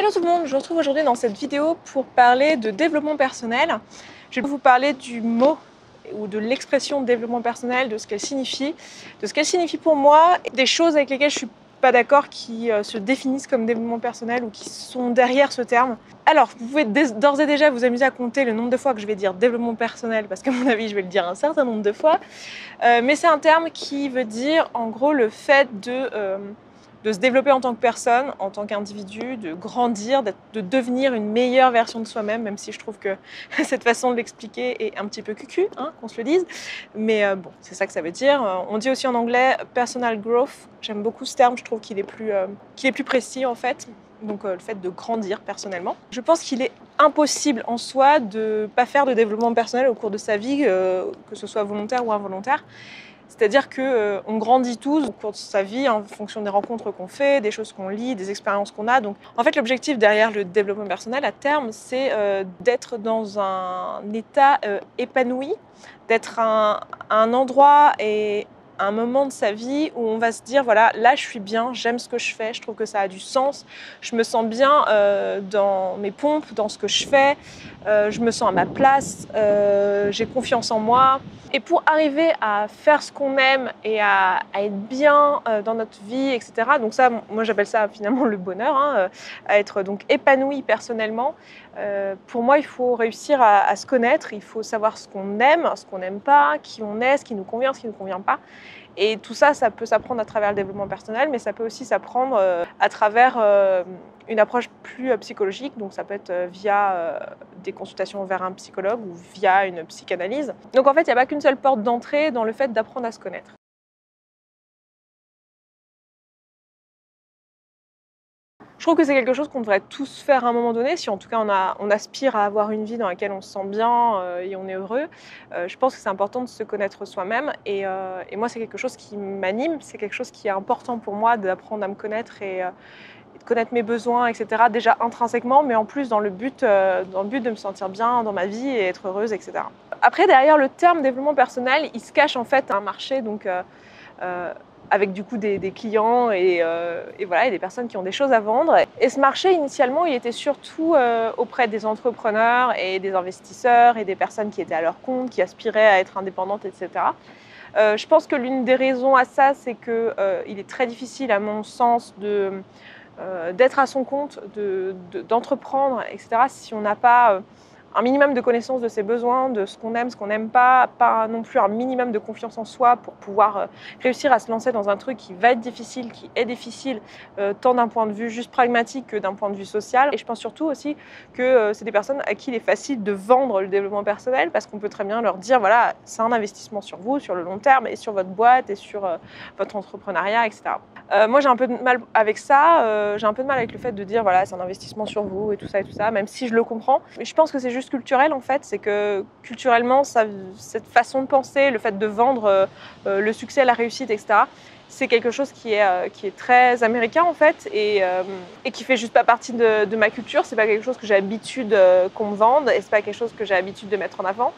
Hello tout le monde, je vous retrouve aujourd'hui dans cette vidéo pour parler de développement personnel. Je vais vous parler du mot ou de l'expression développement personnel, de ce qu'elle signifie, pour moi, et des choses avec lesquelles je suis pas d'accord qui se définissent comme développement personnel ou qui sont derrière ce terme. Alors, vous pouvez d'ores et déjà vous amuser à compter le nombre de fois que je vais dire développement personnel, parce qu'à mon avis, je vais le dire un certain nombre de fois. Mais c'est un terme qui veut dire, en gros, le fait de se développer en tant que personne, en tant qu'individu, de grandir, de devenir une meilleure version de soi-même, même si je trouve que cette façon de l'expliquer est un petit peu cucu, hein, qu'on se le dise. Mais bon, c'est ça que ça veut dire. On dit aussi en anglais personal growth. J'aime beaucoup ce terme, je trouve qu'il est plus précis en fait. Donc le fait de grandir personnellement. Je pense qu'il est impossible en soi de ne pas faire de développement personnel au cours de sa vie, que ce soit volontaire ou involontaire. C'est-à-dire qu'on grandit tous au cours de sa vie en fonction des rencontres qu'on fait, des choses qu'on lit, des expériences qu'on a. Donc, en fait, l'objectif derrière le développement personnel, à terme, c'est d'être dans un état épanoui, d'être à un endroit et un moment de sa vie où on va se dire, voilà, là, je suis bien, j'aime ce que je fais, je trouve que ça a du sens, je me sens bien dans mes pompes, dans ce que je fais, je me sens à ma place, j'ai confiance en moi. Et pour arriver à faire ce qu'on aime et à être bien dans notre vie, etc. Donc ça, moi j'appelle ça finalement le bonheur, hein, à être donc épanoui personnellement. Pour moi, il faut réussir à se connaître, il faut savoir ce qu'on n'aime pas, qui on est, ce qui nous convient, ce qui ne nous convient pas. Et tout ça, ça peut s'apprendre à travers le développement personnel, mais ça peut aussi s'apprendre à travers une approche plus psychologique. Donc ça peut être via des consultations vers un psychologue ou via une psychanalyse. Donc en fait, il n'y a pas qu'une seule porte d'entrée dans le fait d'apprendre à se connaître. Je trouve que c'est quelque chose qu'on devrait tous faire à un moment donné, si en tout cas on aspire à avoir une vie dans laquelle on se sent bien et on est heureux. Je pense que c'est important de se connaître soi-même et moi c'est quelque chose qui m'anime, c'est quelque chose qui est important pour moi d'apprendre à me connaître et de connaître mes besoins, etc. Déjà intrinsèquement, mais en plus dans le but de me sentir bien dans ma vie et être heureuse, etc. Après, derrière le terme développement personnel, il se cache en fait un marché, donc avec du coup des clients et voilà, et des personnes qui ont des choses à vendre. Et ce marché, initialement, il était surtout auprès des entrepreneurs et des investisseurs et des personnes qui étaient à leur compte, qui aspiraient à être indépendantes, etc. Je pense que l'une des raisons à ça, c'est qu'il est très difficile, à mon sens, d'être à son compte, d'entreprendre, etc., si on n'a pas un minimum de connaissance de ses besoins, de ce qu'on n'aime pas non plus un minimum de confiance en soi pour pouvoir réussir à se lancer dans un truc qui va être difficile, qui est difficile, tant d'un point de vue juste pragmatique que d'un point de vue social. Et je pense surtout aussi que c'est des personnes à qui il est facile de vendre le développement personnel parce qu'on peut très bien leur dire, voilà, c'est un investissement sur vous, sur le long terme et sur votre boîte et sur votre entrepreneuriat, etc. Moi, j'ai un peu de mal avec ça, j'ai un peu de mal avec le fait de dire, voilà, c'est un investissement sur vous et tout ça, même si je le comprends. Mais je pense que c'est juste culturel, en fait, c'est que culturellement, cette façon de penser, le fait de vendre le succès, la réussite, etc., c'est quelque chose qui est très américain, en fait, et qui fait juste pas partie de ma culture. C'est pas quelque chose que j'ai l'habitude qu'on me vende, et c'est pas quelque chose que j'ai l'habitude de mettre en avant.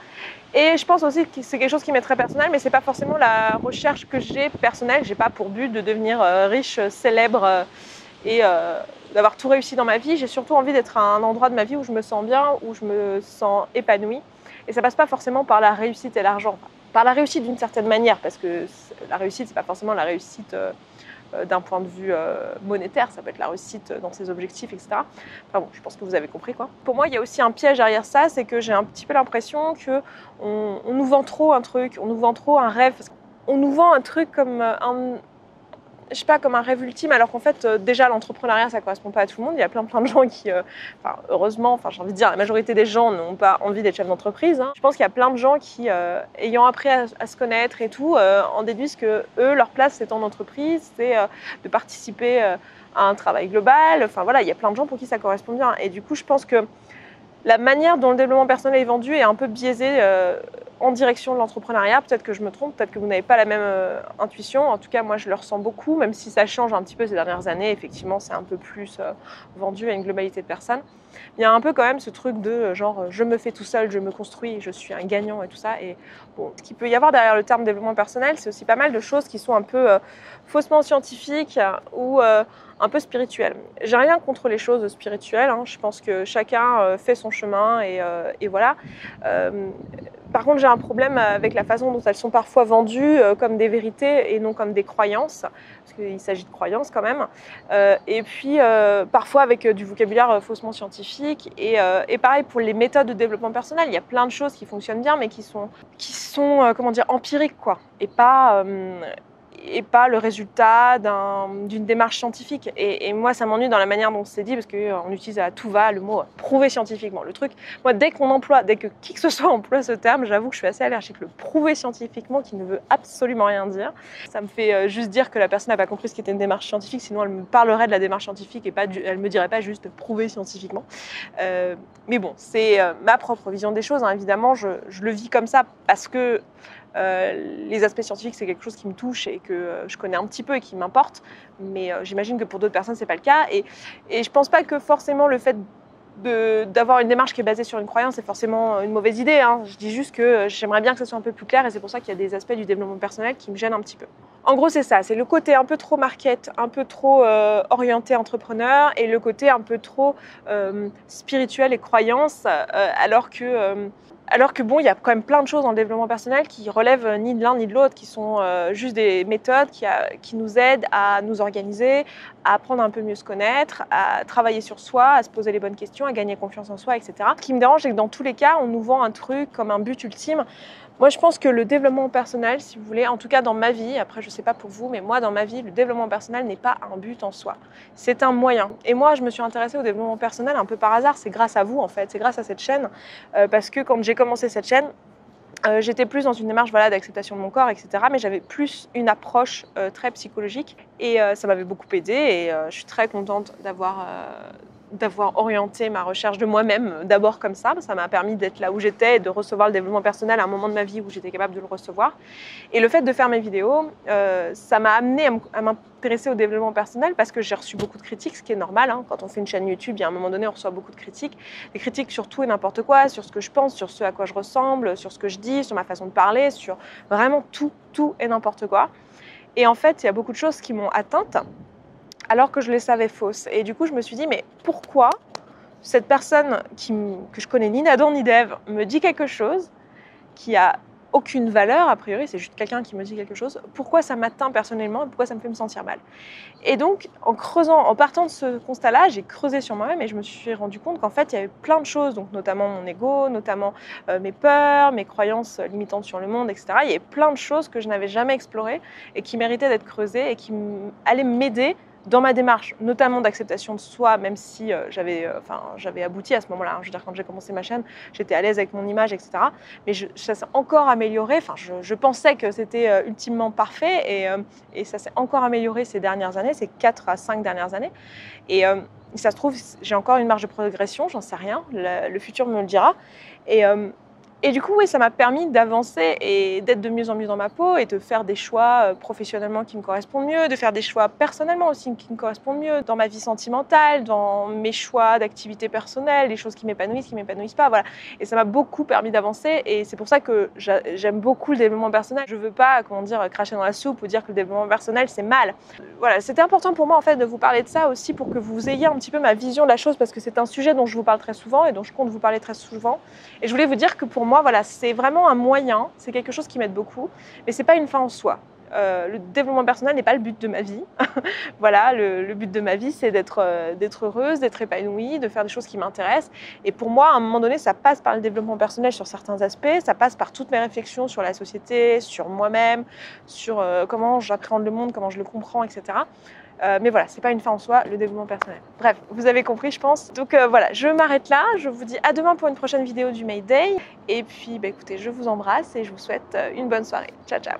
Et je pense aussi que c'est quelque chose qui m'est très personnel, mais c'est pas forcément la recherche que j'ai personnelle. J'ai pas pour but de devenir riche, célèbre et d'avoir tout réussi dans ma vie. J'ai surtout envie d'être à un endroit de ma vie où je me sens bien, où je me sens épanouie. Et ça passe pas forcément par la réussite et l'argent. Par la réussite d'une certaine manière, parce que la réussite, c'est pas forcément la réussite d'un point de vue monétaire, ça peut être la réussite dans ses objectifs, etc. Enfin bon, je pense que vous avez compris, quoi. Pour moi, il y a aussi un piège derrière ça, c'est que j'ai un petit peu l'impression qu'on nous vend trop un truc, on nous vend trop un rêve. On nous vend un truc comme comme un rêve ultime, alors qu'en fait, déjà, l'entrepreneuriat, ça ne correspond pas à tout le monde. Il y a plein de gens qui, heureusement, j'ai envie de dire, la majorité des gens n'ont pas envie d'être chef d'entreprise, hein. Je pense qu'il y a plein de gens qui, ayant appris à se connaître et tout, en déduisent que eux, leur place, c'est en entreprise, c'est de participer à un travail global. Enfin voilà, il y a plein de gens pour qui ça correspond bien. Et du coup, je pense que la manière dont le développement personnel est vendu est un peu biaisée en direction de l'entrepreneuriat. Peut-être que je me trompe, peut-être que vous n'avez pas la même intuition. En tout cas, moi, je le ressens beaucoup, même si ça change un petit peu ces dernières années. Effectivement, c'est un peu plus vendu à une globalité de personnes. Il y a un peu quand même ce truc de genre, je me fais tout seul, je me construis, je suis un gagnant et tout ça. Et bon, ce qu'il peut y avoir derrière le terme développement personnel, c'est aussi pas mal de choses qui sont un peu faussement scientifiques ou un peu spirituel. J'ai rien contre les choses spirituelles, hein. Je pense que chacun fait son chemin et voilà. Par contre, j'ai un problème avec la façon dont elles sont parfois vendues comme des vérités et non comme des croyances, parce qu'il s'agit de croyances quand même. Et puis, parfois avec du vocabulaire faussement scientifique. Et pareil pour les méthodes de développement personnel, il y a plein de choses qui fonctionnent bien, mais qui sont comment dire, empiriques, quoi, et pas le résultat d'une démarche scientifique. Et moi, ça m'ennuie dans la manière dont c'est dit, parce qu'on utilise à tout va le mot prouver scientifiquement. Le truc, moi, dès que qui que ce soit emploie ce terme, j'avoue que je suis assez allergique. Le prouver scientifiquement, qui ne veut absolument rien dire. Ça me fait juste dire que la personne n'a pas compris ce qu'était une démarche scientifique, sinon elle me parlerait de la démarche scientifique et elle me dirait pas juste prouver scientifiquement. Mais bon, c'est ma propre vision des choses, hein. Évidemment, je le vis comme ça parce que les aspects scientifiques, c'est quelque chose qui me touche et que je connais un petit peu et qui m'importe, mais j'imagine que pour d'autres personnes, c'est pas le cas. Et je pense pas que forcément le fait d'avoir une démarche qui est basée sur une croyance, c'est forcément une mauvaise idée, hein. Je dis juste que j'aimerais bien que ce soit un peu plus clair, et c'est pour ça qu'il y a des aspects du développement personnel qui me gênent un petit peu. En gros, c'est ça, c'est le côté un peu trop market, un peu trop orienté entrepreneur, et le côté un peu trop spirituel et croyance, alors que bon, il y a quand même plein de choses dans le développement personnel qui relèvent ni de l'un ni de l'autre, qui sont juste des méthodes qui nous aident à nous organiser, à apprendre un peu mieux se connaître, à travailler sur soi, à se poser les bonnes questions, à gagner confiance en soi, etc. Ce qui me dérange, c'est que dans tous les cas, on nous vend un truc comme un but ultime. Moi, je pense que le développement personnel, si vous voulez, en tout cas dans ma vie, après je ne sais pas pour vous, mais moi dans ma vie, le développement personnel n'est pas un but en soi. C'est un moyen. Et moi, je me suis intéressée au développement personnel un peu par hasard. C'est grâce à vous, en fait. C'est grâce à cette chaîne. Parce que quand j'ai commencé cette chaîne, j'étais plus dans une démarche d'acceptation de mon corps, etc. Mais j'avais plus une approche très psychologique. Et ça m'avait beaucoup aidée. Et je suis très contente d'avoir orienté ma recherche de moi-même d'abord comme ça. Ça m'a permis d'être là où j'étais et de recevoir le développement personnel à un moment de ma vie où j'étais capable de le recevoir. Et le fait de faire mes vidéos, ça m'a amené à m'intéresser au développement personnel parce que j'ai reçu beaucoup de critiques, ce qui est normal, hein. Quand on fait une chaîne YouTube, il y a un moment donné, on reçoit beaucoup de critiques. Des critiques sur tout et n'importe quoi, sur ce que je pense, sur ce à quoi je ressemble, sur ce que je dis, sur ma façon de parler, sur vraiment tout et n'importe quoi. Et en fait, il y a beaucoup de choses qui m'ont atteinte, alors que je les savais fausses. Et du coup, je me suis dit, mais pourquoi cette personne que je connais ni d'Adam ni d'Ève me dit quelque chose qui a aucune valeur, a priori, c'est juste quelqu'un qui me dit quelque chose, pourquoi ça m'atteint personnellement et pourquoi ça me fait me sentir mal? Et donc, en partant de ce constat-là, j'ai creusé sur moi-même et je me suis rendu compte qu'en fait, il y avait plein de choses, donc notamment mon ego, notamment mes peurs, mes croyances limitantes sur le monde, etc. Il y avait plein de choses que je n'avais jamais explorées et qui méritaient d'être creusées et qui allaient m'aider dans ma démarche, notamment d'acceptation de soi, même si j'avais abouti à ce moment-là. Je veux dire, quand j'ai commencé ma chaîne, j'étais à l'aise avec mon image, etc. Mais ça s'est encore amélioré. Enfin, je pensais que c'était ultimement parfait et ça s'est encore amélioré ces dernières années, ces 4 à 5 dernières années. Et ça se trouve, j'ai encore une marge de progression, j'en sais rien. Le futur me le dira. Et du coup, oui, ça m'a permis d'avancer et d'être de mieux en mieux dans ma peau et de faire des choix professionnellement qui me correspondent mieux, de faire des choix personnellement aussi qui me correspondent mieux, dans ma vie sentimentale, dans mes choix d'activités personnelles, les choses qui m'épanouissent pas, voilà. Et ça m'a beaucoup permis d'avancer et c'est pour ça que j'aime beaucoup le développement personnel. Je veux pas, cracher dans la soupe ou dire que le développement personnel, c'est mal. Voilà, c'était important pour moi en fait de vous parler de ça aussi pour que vous ayez un petit peu ma vision de la chose parce que c'est un sujet dont je vous parle très souvent et dont je compte vous parler très souvent. Et je voulais vous dire que pour moi, voilà, c'est vraiment un moyen, c'est quelque chose qui m'aide beaucoup, mais c'est pas une fin en soi. Le développement personnel n'est pas le but de ma vie. Voilà, le but de ma vie, c'est d'être heureuse, d'être épanouie, de faire des choses qui m'intéressent. Et pour moi, à un moment donné, ça passe par le développement personnel sur certains aspects, ça passe par toutes mes réflexions sur la société, sur moi-même, sur comment j'appréhende le monde, comment je le comprends, etc. Mais voilà, c'est pas une fin en soi, le développement personnel. Bref, vous avez compris, je pense. Donc voilà, je m'arrête là. Je vous dis à demain pour une prochaine vidéo du Mayday. Et puis, écoutez, je vous embrasse et je vous souhaite une bonne soirée. Ciao, ciao.